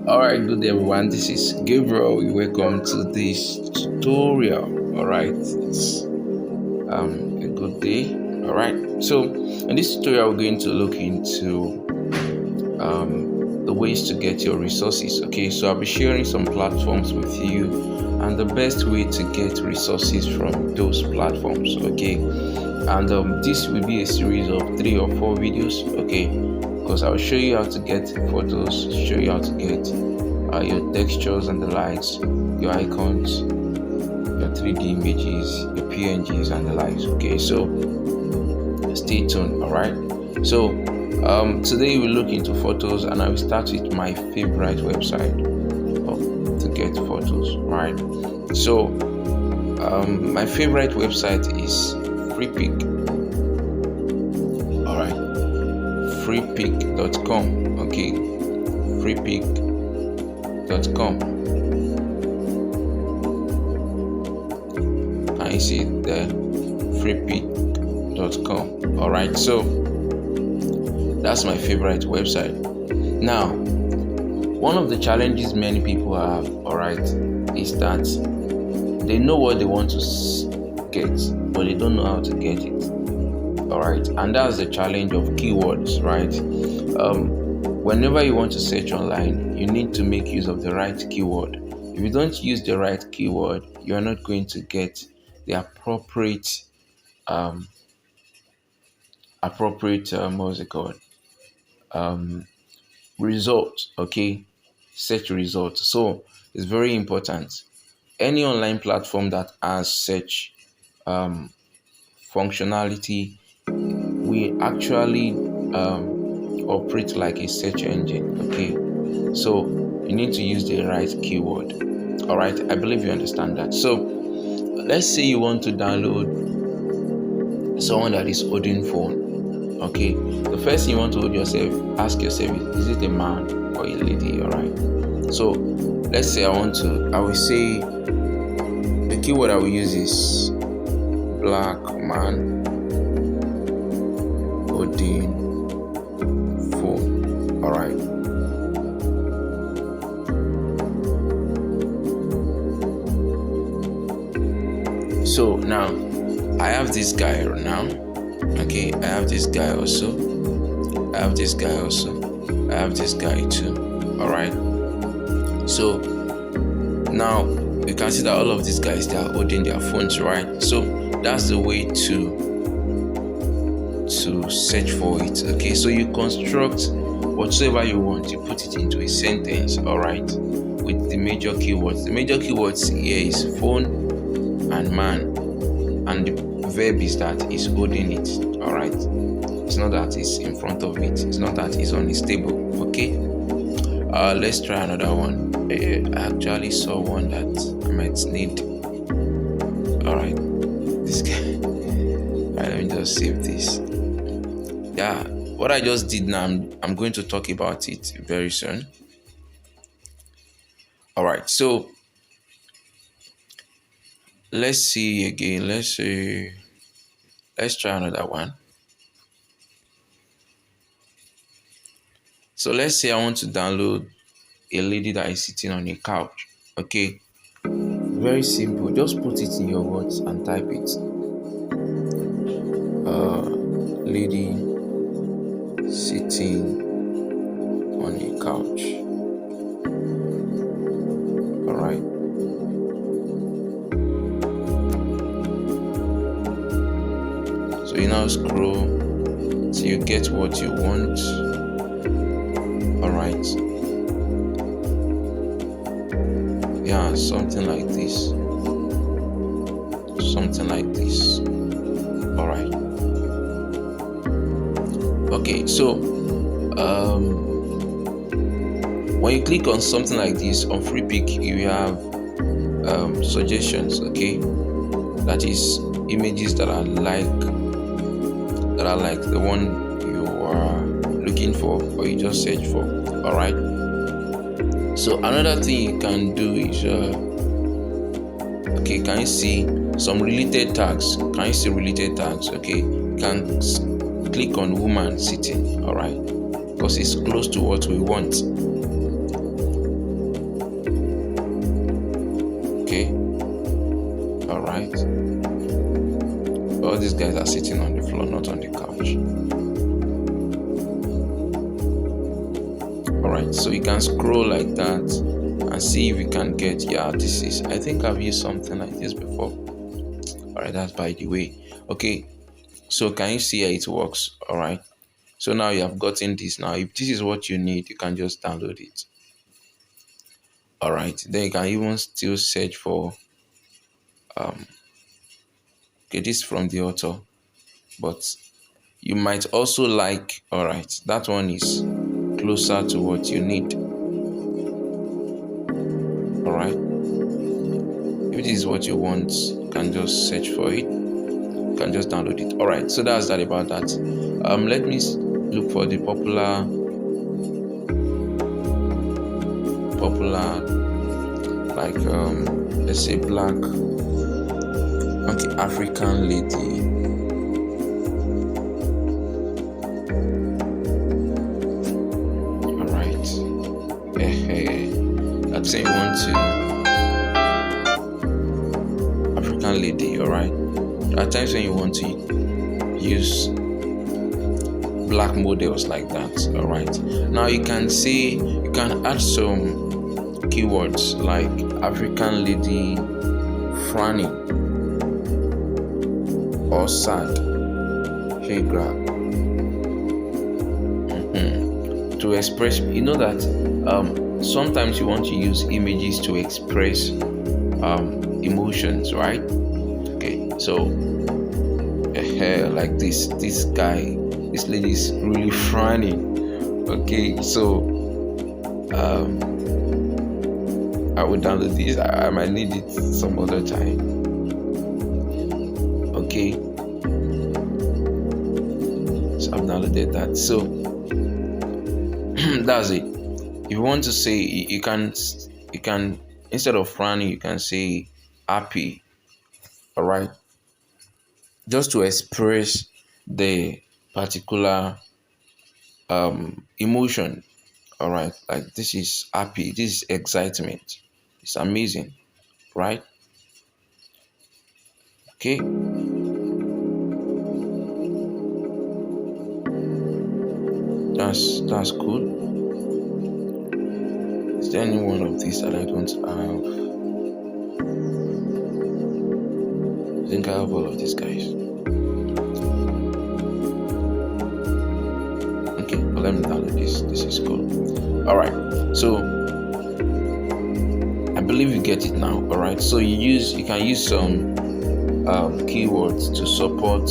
Alright, good day everyone. This is Gabriel. Welcome to this tutorial. Alright, it's a good day. Alright, so in this tutorial we're going to look into the ways to get your resources. Okay, so I'll be sharing some platforms with you and the best way to get resources from those platforms. Okay, and this will be a series of 3 or 4 videos. Okay, because I'll show you how to get photos, show you how to get your textures and the likes, your icons, your 3D images, your PNGs and the likes. Okay, so stay tuned. All right, so today we'll look into photos, and I will start with my favorite website to get photos. Right, so my favorite website is Freepik. All right, freepik.com. okay, freepik.com. Can you see it there? freepik.com. all right, so that's my favorite website. Now, one of the challenges many people have, all right, is that they know what they want to get, but they don't know how to get it. All right, and that's the challenge of keywords, right? Whenever you want to search online, you need to make use of the right keyword. If you don't use the right keyword, you are not going to get the appropriate what's it called, result. Okay, search result. So it's very important. Any online platform that has search functionality, we actually operate like a search engine. Okay, so you need to use the right keyword. All right, I believe you understand that. So let's say you want to download someone that is holding phone. Okay, the first thing you want to ask yourself is it a man or a lady? All right, so let's say I will say the keyword I will use is black man holding phone. All right, so now I have this guy right now. Okay, I have this guy also. I have this guy also. I have this guy too. All right, so now you can see that all of these guys, they are holding their phones, right? So that's the way to search for it. Okay, so you construct whatsoever you want, you put it into a sentence. All right, with the major keywords. The major keywords here is phone and man, and the verb is that is holding it. All right, it's not that it's in front of it, it's not that it's on its table. Okay, let's try another one. I actually saw one that I might need. All right, this guy. All right, let me just save this. Yeah, what I just did now, I'm going to talk about it very soon. All right, so let's see again. Let's try another one. So let's say I want to download a lady that is sitting on a couch. Okay, very simple. Just put it in your words and type it. Lady sitting on a couch. All right. So you now scroll till you get what you want. All right. Yeah, something like this. Something like this. All right. Okay, so when you click on something like this on Freepik, you have suggestions. Okay, that is images that are like the one you are looking for or you just search for. All right, so another thing you can do is okay, can you see some related tags? Can you see related tags? Okay, you can click on woman sitting. All right, because it's close to what we want. these guys are sitting on the floor, not on the couch. Alright, so you can scroll like that and see if you can get, this is, I think I've used something like this before. Alright, that's by the way. Okay, so can you see how it works? Alright, so now you have gotten this. Now if this is what you need, you can just download it. Alright, then you can even still search for okay, this from the author, but you might also like, alright, that one is closer to what you need. Alright, if this is what you want, you can just search for it, you can just download it. Alright, so that's that about that. Let me look for the popular like let's say black, okay, African lady. Alright, let's say you want to African lady. Alright, there are times when you want to use black models like that. Alright, now you can say, you can add some keywords like African lady frowning or sad, to express, you know that sometimes you want to use images to express emotions, right? Okay, so like this lady is really frowning. Okay, so I will download this. I might need it some other time. Okay, so I've downloaded that. So that's it. If you want to say, you can instead of frowning, you can say happy. All right, just to express the particular emotion. All right, like this is happy, this is excitement, it's amazing, right? Okay, that's cool. Is there any one of these that I don't have? I think I have all of these guys. Okay, well, let me download this. This is cool. All right, so I believe you get it now. All right, so you can use some keywords to support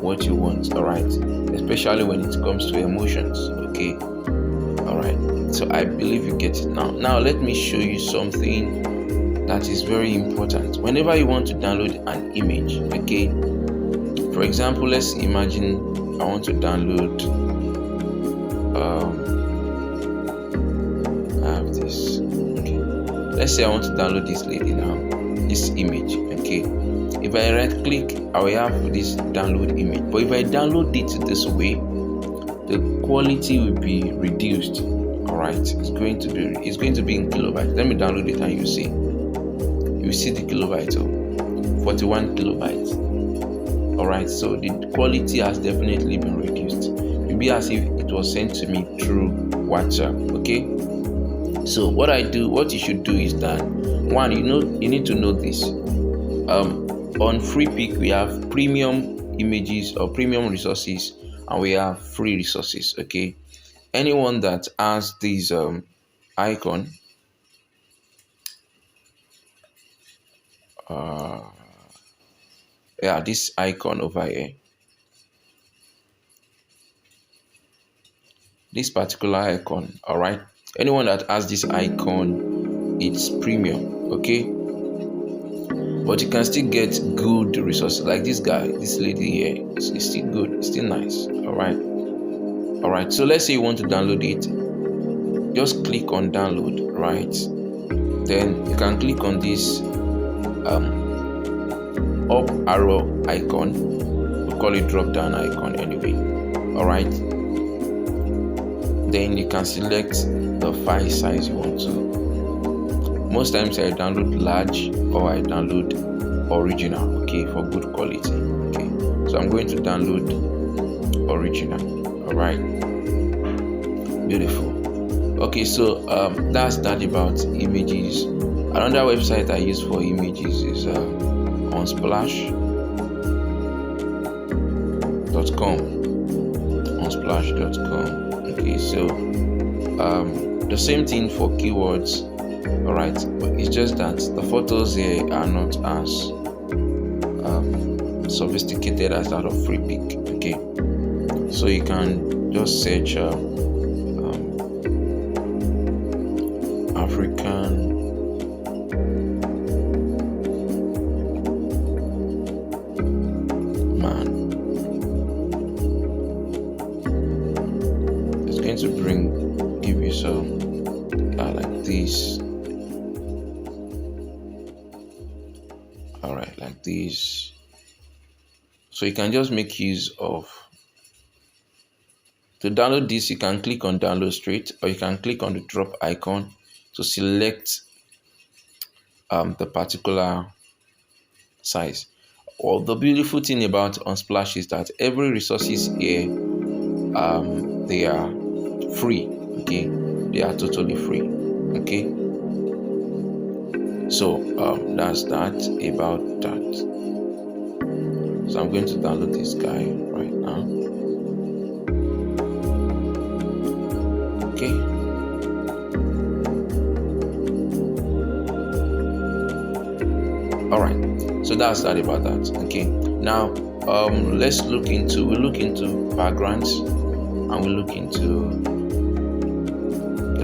what you want. All right, especially when it comes to emotions. Okay, all right, so I believe you get it now. Now let me show you something that is very important whenever you want to download an image. Okay, for example, let's imagine I want to download I have this. Okay, let's say I want to download this lady now, this image. Okay, if I right click, I will have this download image, but if I download it this way, the quality will be reduced. All right, it's going to be in kilobytes. Let me download it and you see the kilobytes of 41 kilobytes. All right, so the quality has definitely been reduced. It'll be as if it was sent to me through WhatsApp. Okay, so what you should do is that, one, you need to know this. On Freepik we have premium images or premium resources, and we have free resources. Okay, anyone that has this icon, this icon over here, this particular icon. All right, anyone that has this icon, it's premium. Okay, but you can still get good resources like this guy, this lady here. It's still good, it's still nice. All right, so let's say you want to download it. Just click on download, right? Then you can click on this up arrow icon. We call it drop down icon anyway. All right, then you can select the file size you want to. Most times I download large or I download original, okay, for good quality. Okay, So I'm going to download original. All right, beautiful. Okay, so that's that about images. Another website I use for images is unsplash.com. Unsplash.com. Okay, so the same thing for keywords. All right, but it's just that the photos here are not as sophisticated as that of Freepik. Okay, so you can just search African man. It's going to give you some like this. All right, like this. So you can just make use of. To download this, you can click on download straight, or you can click on the drop icon to select the particular size. Well, the beautiful thing about Unsplash is that every resources here, they are free. Okay, they are totally free. Okay, so that's that about that. So I'm going to download this guy right now. Okay. All right, so that's that about that. Okay, now we'll look into backgrounds, and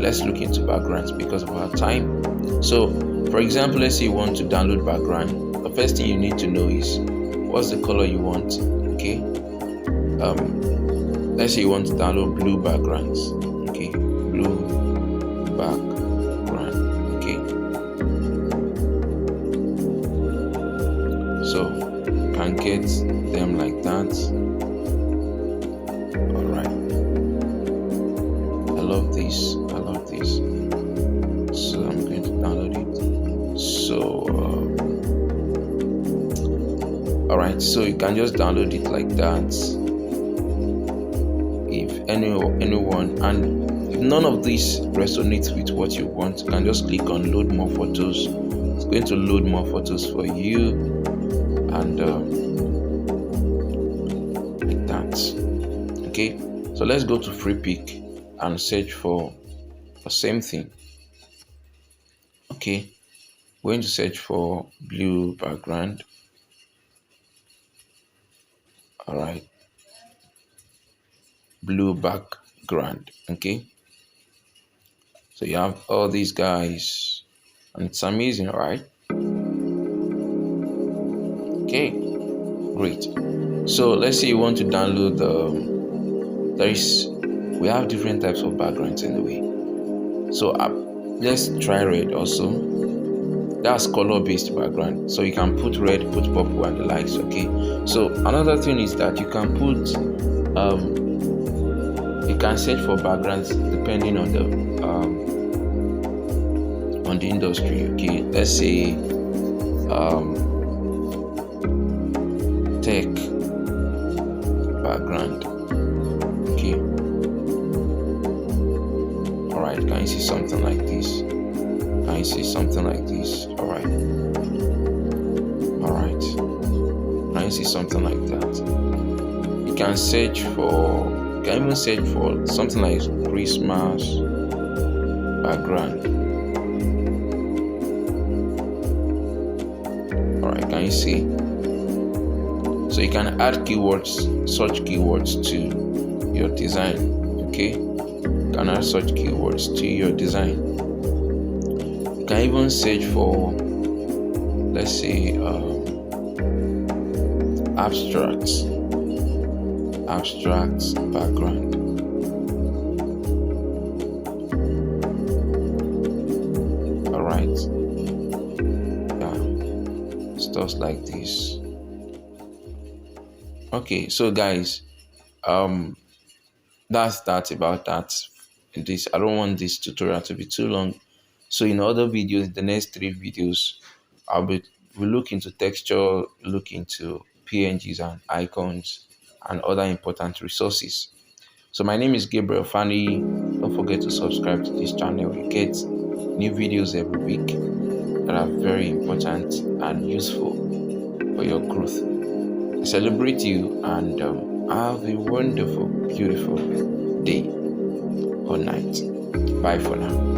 let's look into backgrounds because of our time. So for example, let's say you want to download background. The first thing you need to know is what's the color you want. Okay, let's say you want to download blue backgrounds. Okay, blue background. Okay, so you can get them like that. All right, I love this. So I'm going to download it. So all right, so you can just download it like that. If anyone, and if none of these resonates with what you want, you can just click on load more photos. It's going to load more photos for you, and like that. Okay, so let's go to Freepik and search for the same thing. Okay, we're going to search for blue background. All right, blue background. Okay, so you have all these guys, and it's amazing, right? Okay, great. So let's say you want to download we have different types of backgrounds anyway. So let's try red also. That's color-based background. So you can put red, put purple, and the likes. Okay. So another thing is that you can put you can search for backgrounds depending on the industry. Okay. Let's say tech background. Okay. All right. Can you see something like this? Can you see something like this? All right. Can you see something like that? You can even search for something like Christmas background. All right. Can you see? So you can add such keywords to your design. Okay. You can add such keywords to your design. You can even search for, let's say, abstracts background. All right, yeah, stuff like this. Okay, so guys, that's about that. I don't want this tutorial to be too long, so in other videos, the next 3 videos, we'll look into texture, look into PNGs and icons and other important resources. So my name is Gabriel Fani. Don't forget to subscribe to this channel. You get new videos every week that are very important and useful for your growth. I celebrate you and have a wonderful, beautiful day or night. Bye for now.